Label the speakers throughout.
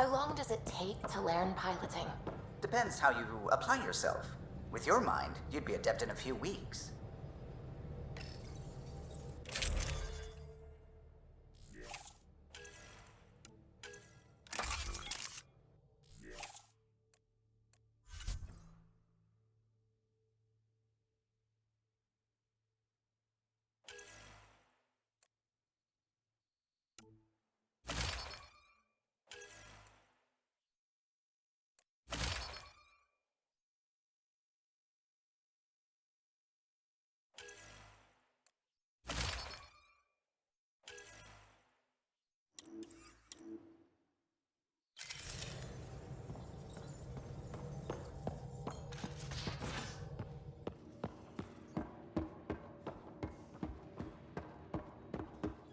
Speaker 1: How long does it take to learn piloting?
Speaker 2: Depends how you apply yourself. With your mind, you'd be adept in a few weeks.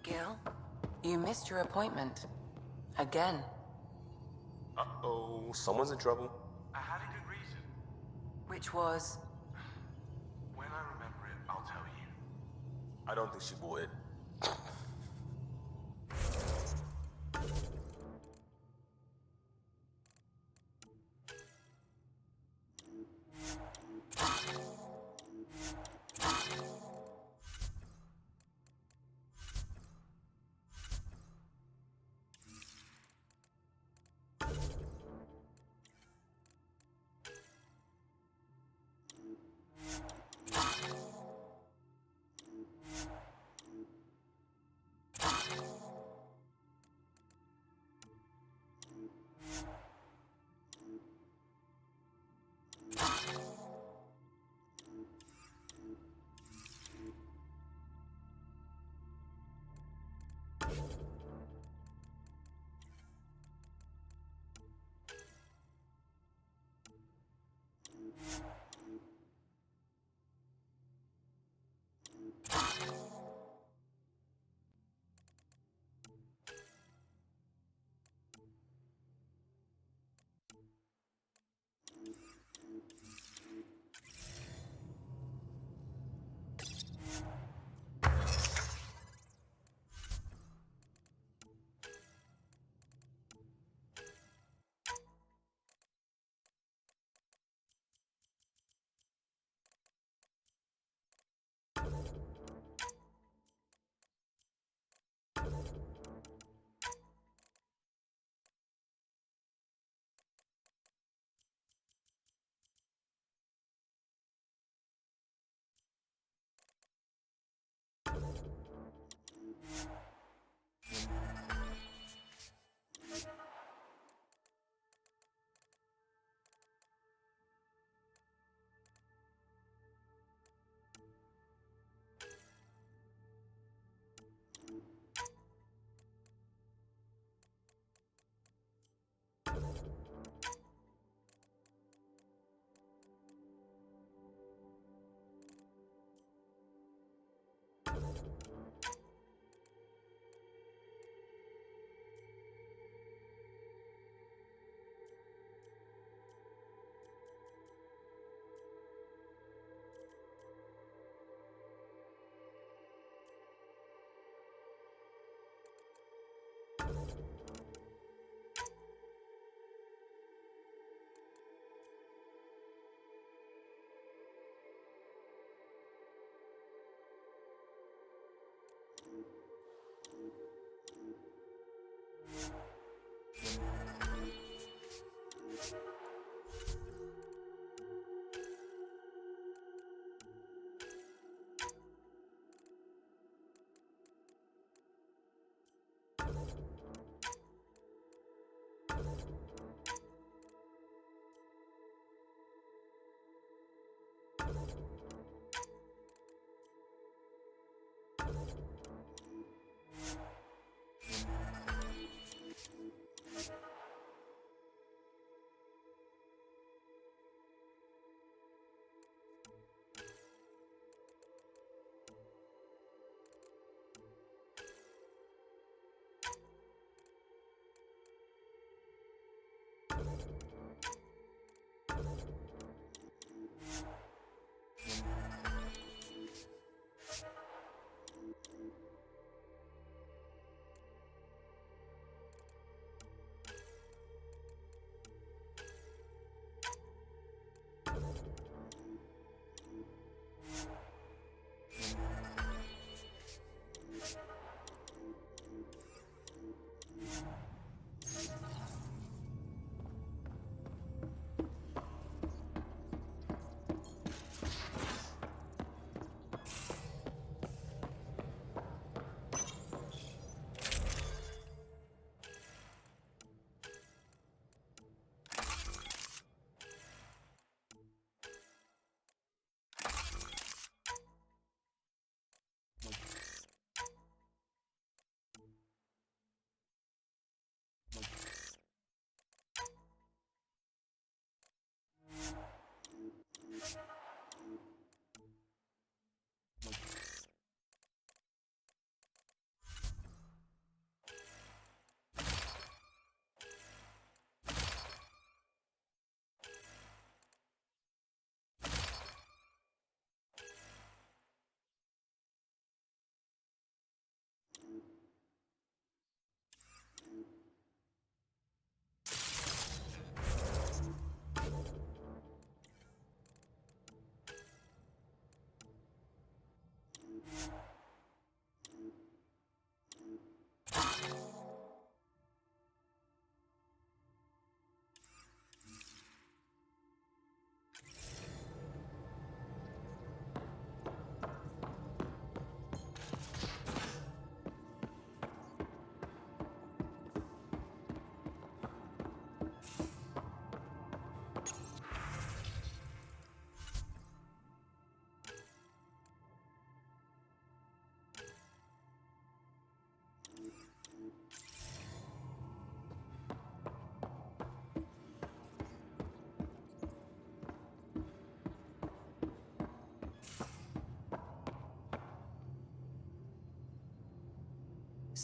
Speaker 3: Gil, you missed your appointment. Again.
Speaker 4: Uh-oh, someone's in trouble.
Speaker 5: I had a good reason.
Speaker 3: Which was...
Speaker 5: When I remember it, I'll tell you.
Speaker 4: I don't think she would.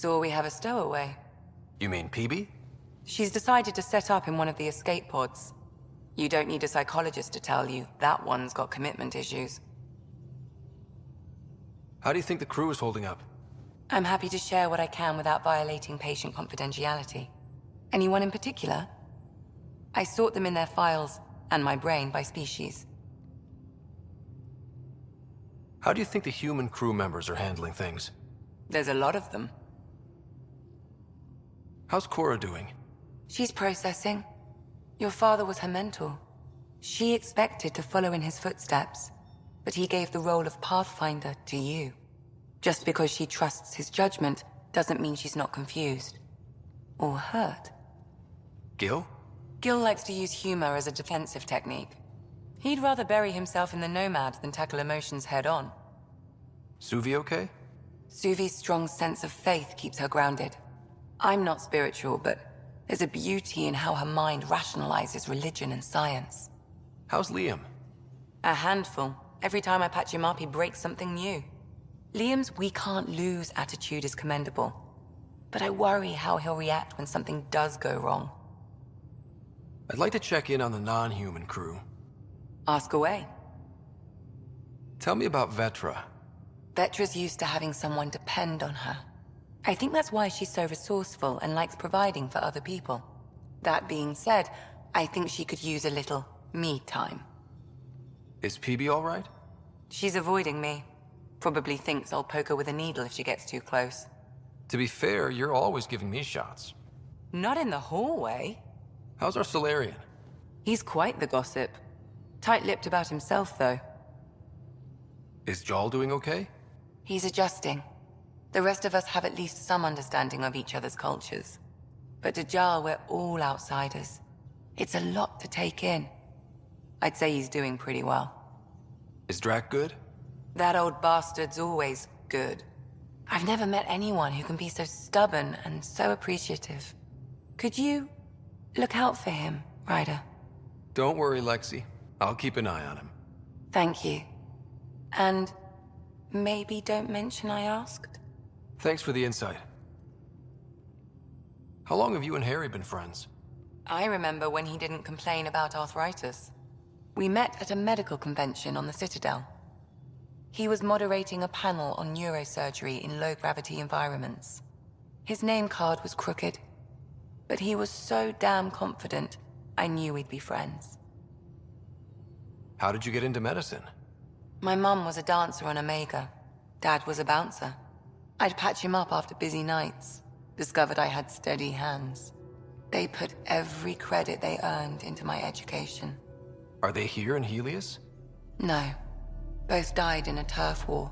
Speaker 3: Saw we have a stowaway.
Speaker 6: You mean PB?
Speaker 3: She's decided to set up in one of the escape pods. You don't need a psychologist to tell you that one's got commitment issues.
Speaker 6: How do you think the crew is holding up?
Speaker 3: I'm happy to share what I can without violating patient confidentiality. Anyone in particular? I sort them in their files, and my brain by species.
Speaker 6: How do you think the human crew members are handling things?
Speaker 3: There's a lot of them.
Speaker 6: How's Cora doing?
Speaker 3: She's processing. Your father was her mentor. She expected to follow in his footsteps, but he gave the role of Pathfinder to you. Just because she trusts his judgment doesn't mean she's not confused. Or hurt.
Speaker 6: Gil?
Speaker 3: Gil likes to use humor as a defensive technique. He'd rather bury himself in the Nomad than tackle emotions head-on.
Speaker 6: Suvi okay?
Speaker 3: Suvi's strong sense of faith keeps her grounded. I'm not spiritual, but there's a beauty in how her mind rationalizes religion and science.
Speaker 6: How's Liam?
Speaker 3: A handful. Every time I patch him up, he breaks something new. Liam's "we can't lose" attitude is commendable. But I worry how he'll react when something does go wrong.
Speaker 6: I'd like to check in on the non-human crew.
Speaker 3: Ask away.
Speaker 6: Tell me about Vetra.
Speaker 3: Vetra's used to having someone depend on her. I think that's why she's so resourceful and likes providing for other people. That being said, I think she could use a little me time.
Speaker 6: Is PB all right?
Speaker 3: She's avoiding me. Probably thinks I'll poke her with a needle if she gets too close.
Speaker 6: To be fair, you're always giving me shots.
Speaker 3: Not in the hallway.
Speaker 6: How's our Solarian?
Speaker 3: He's quite the gossip. Tight-lipped about himself, though.
Speaker 6: Is Jal doing okay?
Speaker 3: He's adjusting. The rest of us have at least some understanding of each other's cultures. But to Jal, we're all outsiders. It's a lot to take in. I'd say he's doing pretty well.
Speaker 6: Is Drack good?
Speaker 3: That old bastard's always good. I've never met anyone who can be so stubborn and so appreciative. Could you look out for him, Ryder?
Speaker 6: Don't worry, Lexi. I'll keep an eye on him.
Speaker 3: Thank you. And maybe don't mention I asked?
Speaker 6: Thanks for the insight. How long have you and Harry been friends?
Speaker 3: I remember when he didn't complain about arthritis. We met at a medical convention on the Citadel. He was moderating a panel on neurosurgery in low-gravity environments. His name card was crooked, but he was so damn confident, I knew we'd be friends.
Speaker 6: How did you get into medicine?
Speaker 3: My mum was a dancer on Omega. Dad was a bouncer. I'd patch him up after busy nights. Discovered I had steady hands. They put every credit they earned into my education.
Speaker 6: Are they here in Helios?
Speaker 3: No. Both died in a turf war.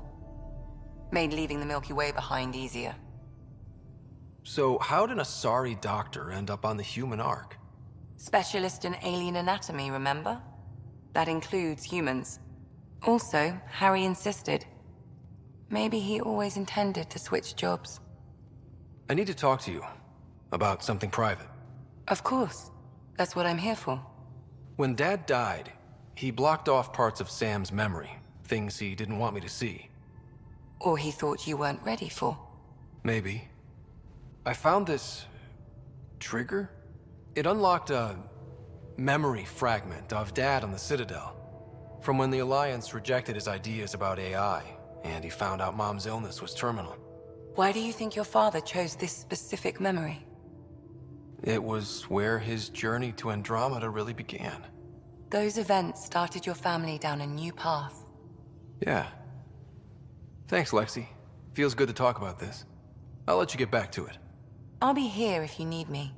Speaker 3: Made leaving the Milky Way behind easier.
Speaker 6: So how did a sorry doctor end up on the human ark?
Speaker 3: Specialist in alien anatomy, remember? That includes humans. Also, Harry insisted. Maybe he always intended to switch jobs.
Speaker 6: I need to talk to you about something private.
Speaker 3: Of course. That's what I'm here for.
Speaker 6: When Dad died, he blocked off parts of Sam's memory, things he didn't want me to see.
Speaker 3: Or he thought you weren't ready for.
Speaker 6: Maybe. I found this trigger. It unlocked a memory fragment of Dad on the Citadel, from when the Alliance rejected his ideas about AI, and he found out Mom's illness was terminal.
Speaker 3: Why do you think your father chose this specific memory?
Speaker 6: It was where his journey to Andromeda really began.
Speaker 3: Those events started your family down a new path.
Speaker 6: Yeah. Thanks, Lexi. Feels good to talk about this. I'll let you get back to it.
Speaker 3: I'll be here if you need me.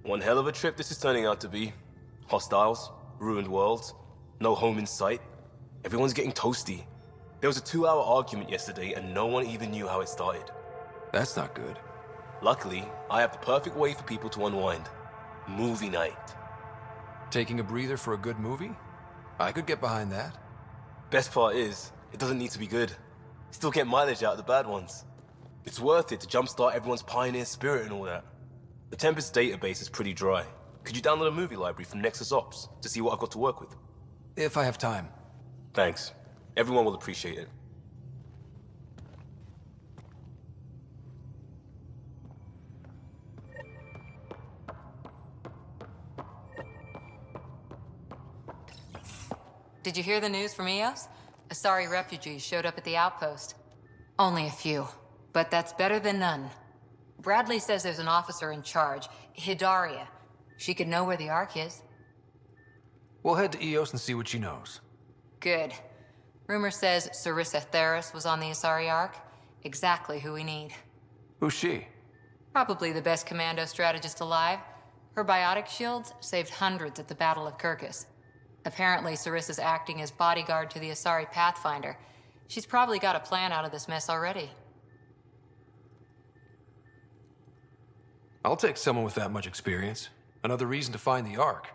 Speaker 4: One hell of a trip this is turning out to be. Hostiles, ruined worlds, no home in sight. Everyone's getting toasty. There was a 2-hour argument yesterday and no one even knew how it started.
Speaker 6: That's not good.
Speaker 4: Luckily, I have the perfect way for people to unwind. Movie night.
Speaker 6: Taking a breather for a good movie? I could get behind that.
Speaker 4: Best part is, it doesn't need to be good. Still get mileage out of the bad ones. It's worth it to jumpstart everyone's pioneer spirit and all that. The Tempest database is pretty dry. Could you download a movie library from Nexus Ops to see what I've got to work with?
Speaker 6: If I have time.
Speaker 4: Thanks. Everyone will appreciate it.
Speaker 7: Did you hear the news from Eos? Asari refugees showed up at the outpost. Only a few, but that's better than none. Bradley says there's an officer in charge, Hidaria. She could know where the Ark is.
Speaker 6: We'll head to Eos and see what she knows.
Speaker 7: Good. Rumor says Sarissa Theris was on the Asari Ark. Exactly who we need.
Speaker 6: Who's she?
Speaker 7: Probably the best commando strategist alive. Her biotic shields saved hundreds at the Battle of Kirkus. Apparently, Sarissa's acting as bodyguard to the Asari Pathfinder. She's probably got a plan out of this mess already.
Speaker 6: I'll take someone with that much experience. Another reason to find the Ark.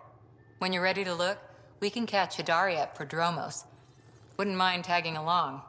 Speaker 7: When you're ready to look, we can catch Hidaria at Prodromos. Wouldn't mind tagging along.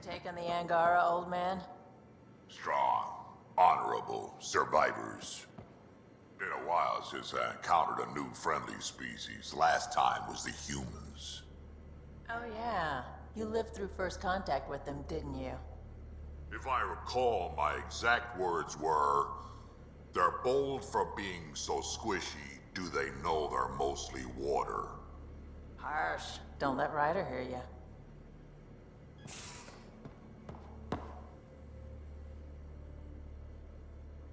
Speaker 1: Take on the Angara, old man?
Speaker 8: Strong, honorable survivors. Been a while since I encountered a new friendly species. Last time was the humans.
Speaker 1: Oh yeah. You lived through first contact with them, didn't you?
Speaker 8: If I recall, my exact words were, "They're bold for being so squishy. Do they know they're mostly water?"
Speaker 1: Harsh. Don't let Ryder hear you.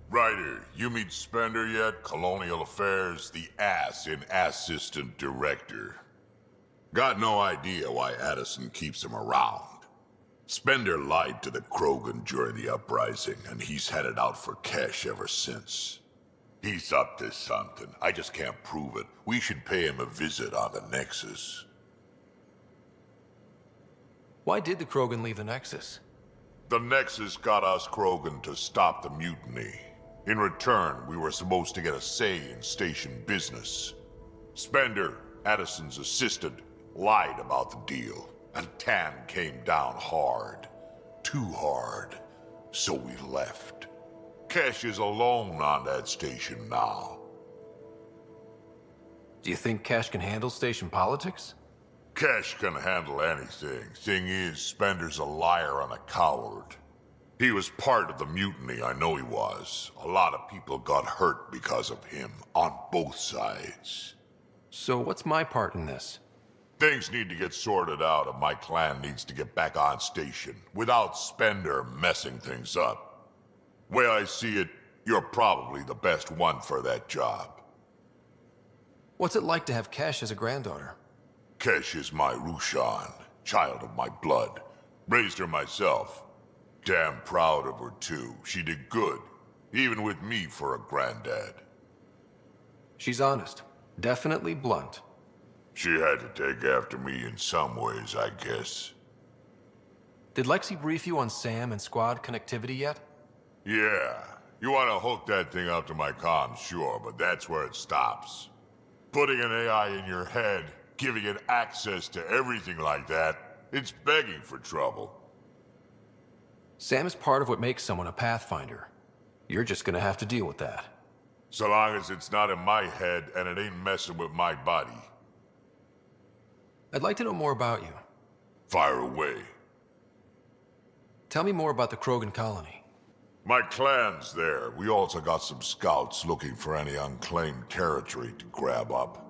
Speaker 8: Ryder, you meet Spender yet? Colonial Affairs, the ass in assistant director. Got no idea why Addison keeps him around. Spender lied to the Krogan during the uprising, and he's headed out for cash ever since. He's up to something. I just can't prove it. We should pay him a visit on the Nexus.
Speaker 6: Why did the Krogan leave the Nexus?
Speaker 8: The Nexus got us Krogan to stop the mutiny. In return, we were supposed to get a say in station business. Spender, Addison's assistant, lied about the deal, and Tan came down hard. Too hard. So we left. Kesh is alone on that station now.
Speaker 6: Do you think Cash can handle station politics?
Speaker 8: Kesh can handle anything. Thing is, Spender's a liar and a coward. He was part of the mutiny, I know he was. A lot of people got hurt because of him, on both sides.
Speaker 6: So what's my part in this?
Speaker 8: Things need to get sorted out, and my clan needs to get back on station, without Spender messing things up. Way I see it, you're probably the best one for that job.
Speaker 6: What's it like to have Cash as a granddaughter?
Speaker 8: Kesh is my Rushan, child of my blood. Raised her myself. Damn proud of her, too. She did good, even with me for a granddad.
Speaker 6: She's honest. Definitely blunt.
Speaker 8: She had to take after me in some ways, I guess.
Speaker 6: Did Lexi brief you on Sam and squad connectivity yet?
Speaker 8: Yeah. You want to hook that thing up to my comms, sure, but that's where it stops. Putting an AI in your head, giving it access to everything like that, it's begging for trouble.
Speaker 6: Sam is part of what makes someone a Pathfinder. You're just gonna have to deal with that.
Speaker 8: So long as it's not in my head and it ain't messing with my body.
Speaker 6: I'd like to know more about you.
Speaker 8: Fire away.
Speaker 6: Tell me more about the Krogan colony.
Speaker 8: My clan's there. We also got some scouts looking for any unclaimed territory to grab up.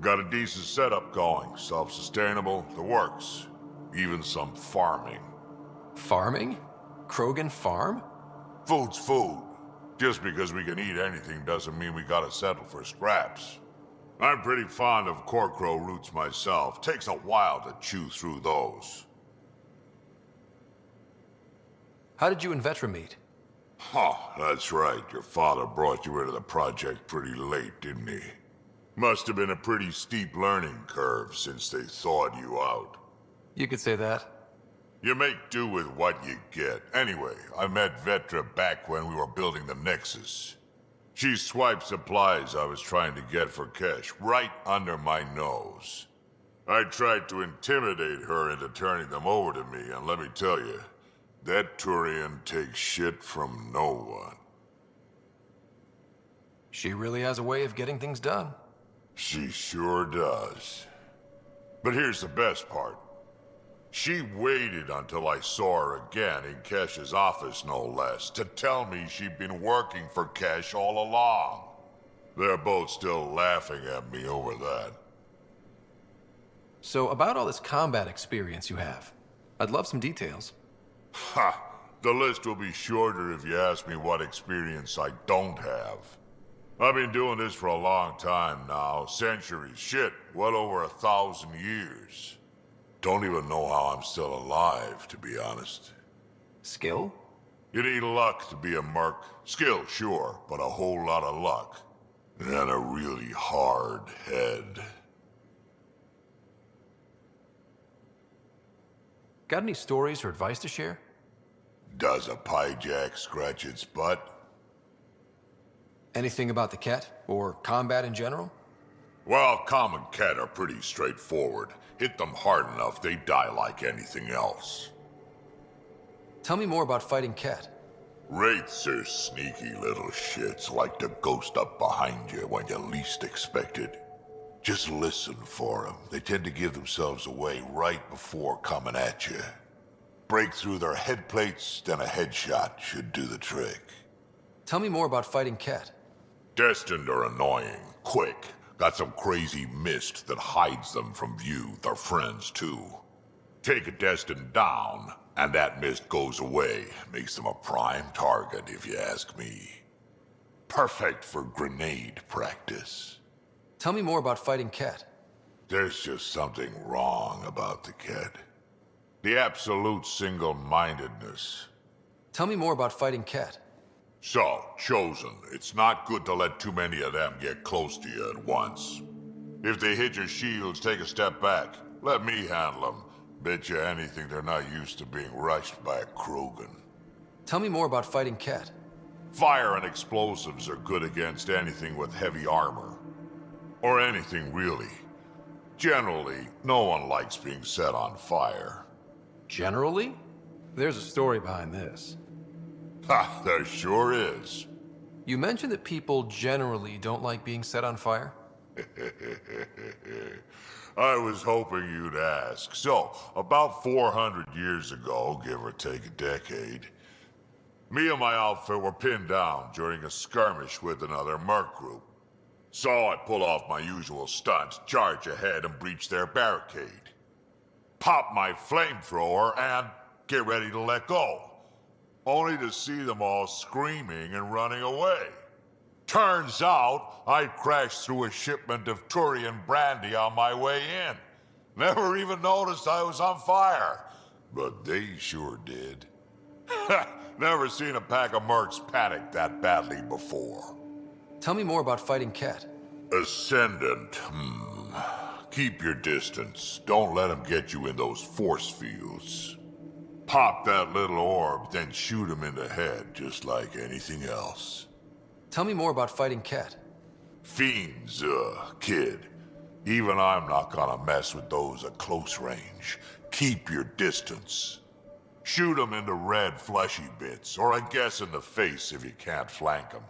Speaker 8: Got a decent setup going. Self-sustainable, the works. Even some farming.
Speaker 6: Farming? Krogan farm?
Speaker 8: Food's food. Just because we can eat anything doesn't mean we gotta settle for scraps. I'm pretty fond of Corcrow roots myself. Takes a while to chew through those.
Speaker 6: How did you and Vetra meet?
Speaker 8: Huh, that's right. Your father brought you into the project pretty late, didn't he? Must have been a pretty steep learning curve since they thawed you out.
Speaker 6: You could say that.
Speaker 8: You make do with what you get. Anyway, I met Vetra back when we were building the Nexus. She swiped supplies I was trying to get for cash right under my nose. I tried to intimidate her into turning them over to me, and let me tell you, that Turian takes shit from no one.
Speaker 6: She really has a way of getting things done.
Speaker 8: She sure does. But here's the best part. She waited until I saw her again in Kesh's office, no less, to tell me she'd been working for Kesh all along. They're both still laughing at me over that.
Speaker 6: So, about all this combat experience you have, I'd love some details.
Speaker 8: Ha! The list will be shorter if you ask me what experience I don't have. I've been doing this for a long time now, centuries, shit, well over 1,000 years. Don't even know how I'm still alive, to be honest.
Speaker 6: Skill?
Speaker 8: You need luck to be a merc. Skill, sure, but a whole lot of luck. And a really hard head.
Speaker 6: Got any stories or advice to share?
Speaker 8: Does a pyjak scratch its butt?
Speaker 6: Anything about the Ket, or combat in general?
Speaker 8: Well, common cat are pretty straightforward. Hit them hard enough, they die like anything else.
Speaker 6: Tell me more about fighting Ket.
Speaker 8: Wraiths are sneaky little shits, like to ghost up behind you when you least expect it. Just listen for them. They tend to give themselves away right before coming at you. Break through their head plates, then a headshot should do the trick.
Speaker 6: Tell me more about fighting Ket.
Speaker 8: Destined are annoying, quick. Got some crazy mist that hides them from view, their friends too. Take a Destined down, and that mist goes away. Makes them a prime target, if you ask me. Perfect for grenade practice.
Speaker 6: Tell me more about fighting Ket.
Speaker 8: There's just something wrong about the kid. The absolute single-mindedness.
Speaker 6: Tell me more about fighting Ket.
Speaker 8: So, Chosen, it's not good to let too many of them get close to you at once. If they hit your shields, take a step back. Let me handle them. Bet you anything they're not used to being rushed by a Krogan.
Speaker 6: Tell me more about fighting Ket.
Speaker 8: Fire and explosives are good against anything with heavy armor. Or anything, really. Generally, no one likes being set on fire.
Speaker 6: Generally? There's a story behind this.
Speaker 8: Ha, there sure is.
Speaker 6: You mentioned that people generally don't like being set on fire?
Speaker 8: I was hoping you'd ask. So, about 400 years ago, give or take a decade, me and my outfit were pinned down during a skirmish with another merc group. So I pull off my usual stunt, charge ahead and breach their barricade. Pop my flamethrower and get ready to let go. Only to see them all screaming and running away. Turns out, I'd crashed through a shipment of Turian brandy on my way in. Never even noticed I was on fire. But they sure did. Never seen a pack of mercs panic that badly before.
Speaker 6: Tell me more about fighting Ket.
Speaker 8: Ascendant, Keep your distance. Don't let them get you in those force fields. Pop that little orb, then shoot him in the head, just like anything else.
Speaker 6: Tell me more about fighting Ket.
Speaker 8: Fiends, kid. Even I'm not gonna mess with those at close range. Keep your distance. Shoot them into red, fleshy bits, or I guess in the face if you can't flank them.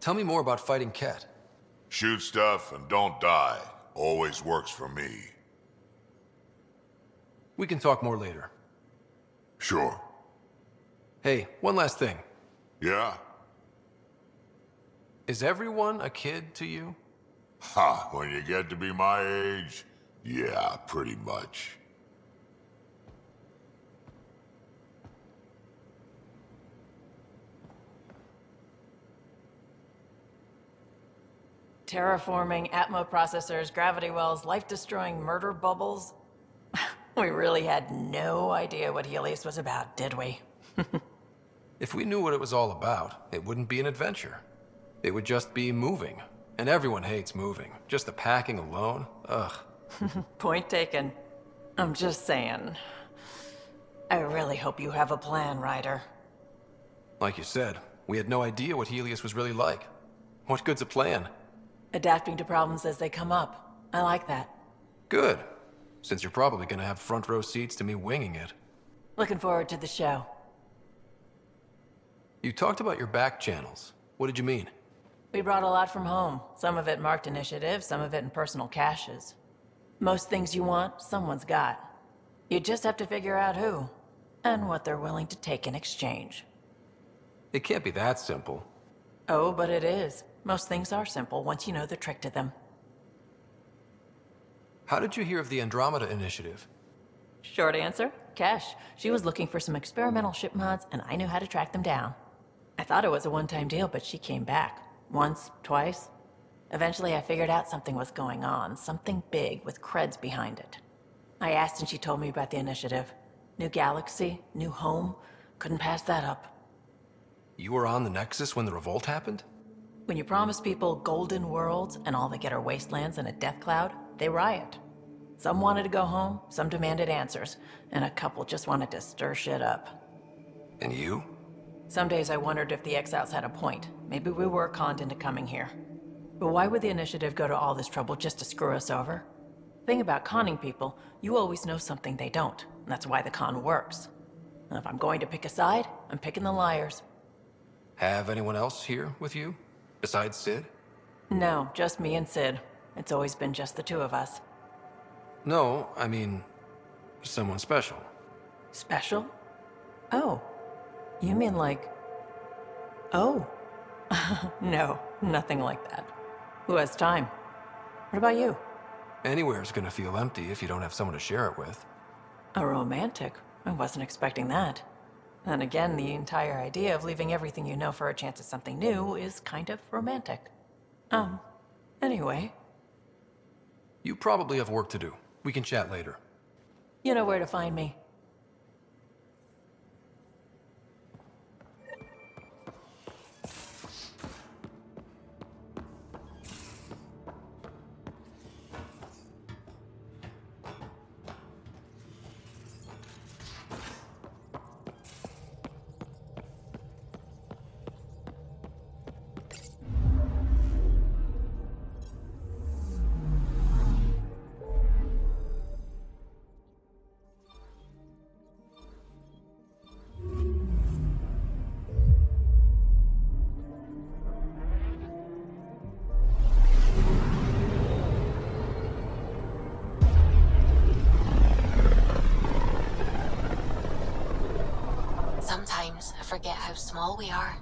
Speaker 6: Tell me more about fighting Ket.
Speaker 8: Shoot stuff and don't die. Always works for me.
Speaker 6: We can talk more later.
Speaker 8: Sure.
Speaker 6: Hey, one last thing.
Speaker 8: Yeah?
Speaker 6: Is everyone a kid to you?
Speaker 8: Ha, when you get to be my age, yeah, pretty much.
Speaker 1: Terraforming, Atmo processors, gravity wells, life-destroying murder bubbles. We really had no idea what Helios was about, did we?
Speaker 6: If we knew what it was all about, it wouldn't be an adventure. It would just be moving. And everyone hates moving. Just the packing alone, ugh.
Speaker 1: Point taken. I'm just saying. I really hope you have a plan, Ryder.
Speaker 6: Like you said, we had no idea what Helios was really like. What good's a plan?
Speaker 1: Adapting to problems as they come up. I like that.
Speaker 6: Good. Since you're probably gonna have front row seats to me winging it.
Speaker 1: Looking forward to the show.
Speaker 6: You talked about your back channels. What did you mean?
Speaker 1: We brought a lot from home. Some of it marked initiative, some of it in personal caches. Most things you want, someone's got. You just have to figure out who, and what they're willing to take in exchange.
Speaker 6: It can't be that simple.
Speaker 1: Oh, but it is. Most things are simple once you know the trick to them.
Speaker 6: How did you hear of the Andromeda initiative?
Speaker 1: Short answer, Cash. She was looking for some experimental ship mods, and I knew how to track them down. I thought it was a one-time deal, but she came back. Once, twice. Eventually I figured out something was going on, something big with creds behind it. I asked and she told me about the initiative. New galaxy, new home. Couldn't pass that up.
Speaker 6: You were on the Nexus when the revolt happened?
Speaker 1: When you promise people golden worlds and all they get are wastelands and a death cloud, they riot. Some wanted to go home, some demanded answers, and a couple just wanted to stir shit up.
Speaker 6: And you?
Speaker 1: Some days I wondered if the exiles had a point. Maybe we were conned into coming here. But why would the initiative go to all this trouble just to screw us over? Thing about conning people, you always know something they don't. And that's why the con works. And if I'm going to pick a side, I'm picking the liars.
Speaker 6: Have anyone else here with you? Besides Sid?
Speaker 1: No, just me and Sid. It's always been just the two of us.
Speaker 6: No, I mean, someone special.
Speaker 1: Special? Oh. You mean like... Oh. No, nothing like that. Who has time? What about you?
Speaker 6: Anywhere's gonna feel empty if you don't have someone to share it with.
Speaker 1: A romantic? I wasn't expecting that. And again, the entire idea of leaving everything you know for a chance at something new is kind of romantic. Anyway.
Speaker 6: You probably have work to do. We can chat later.
Speaker 1: You know where to find me.
Speaker 9: Sometimes I forget how small we are.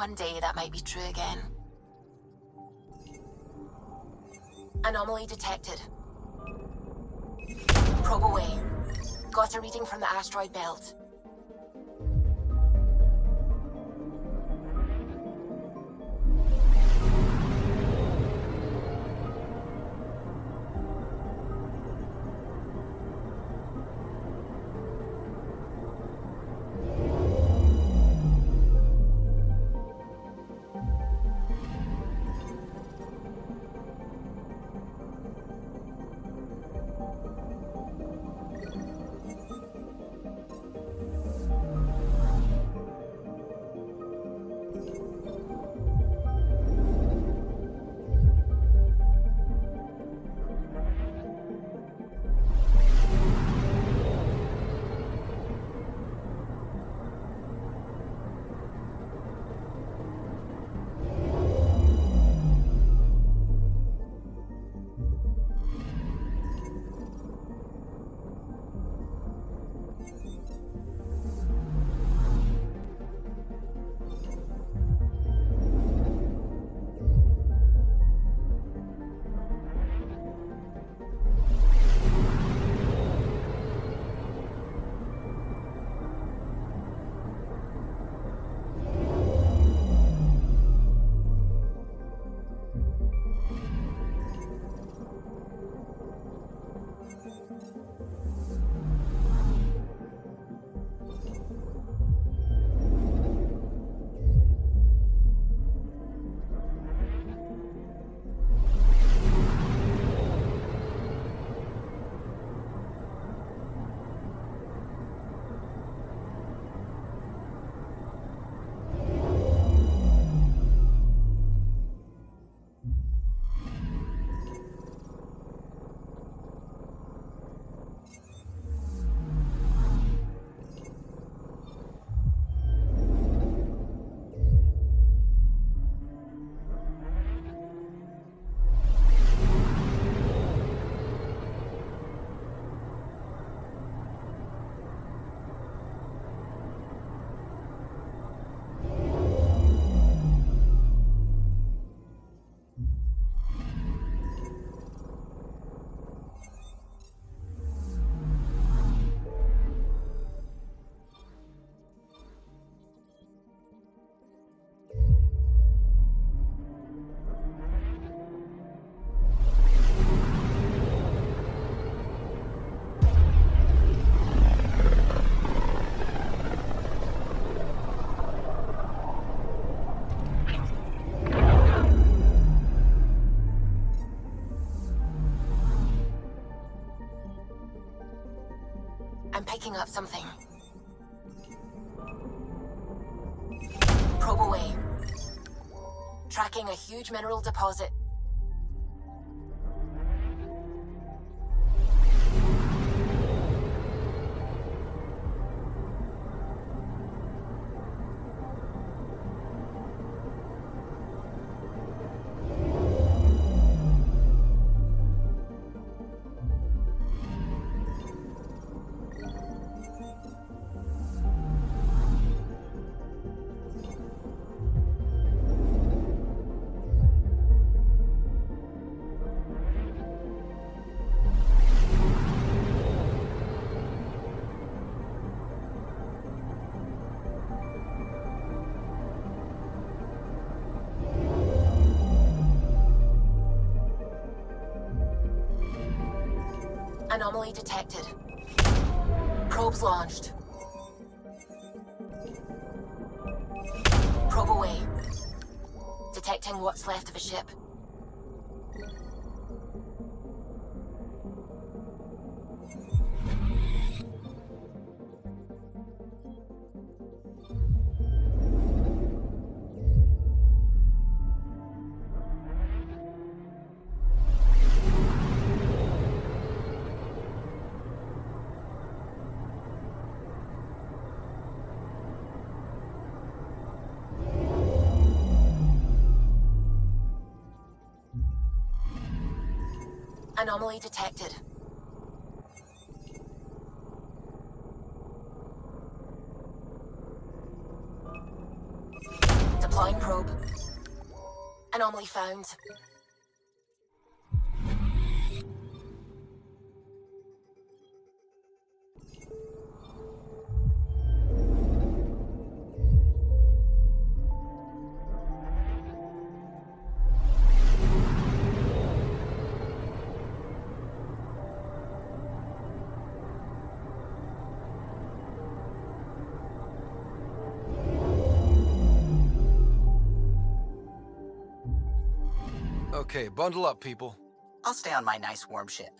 Speaker 9: one day that might be true again. Anomaly detected. Probe away. Got a reading from the asteroid belt. I'm picking up something. Probe away. Tracking a huge mineral deposit. Anomaly detected. Probes launched. Probe away. Detecting what's left of a ship. Anomaly detected. Klein probe. Anomaly found.
Speaker 6: Okay, bundle up, people.
Speaker 2: I'll stay on my nice warm ship.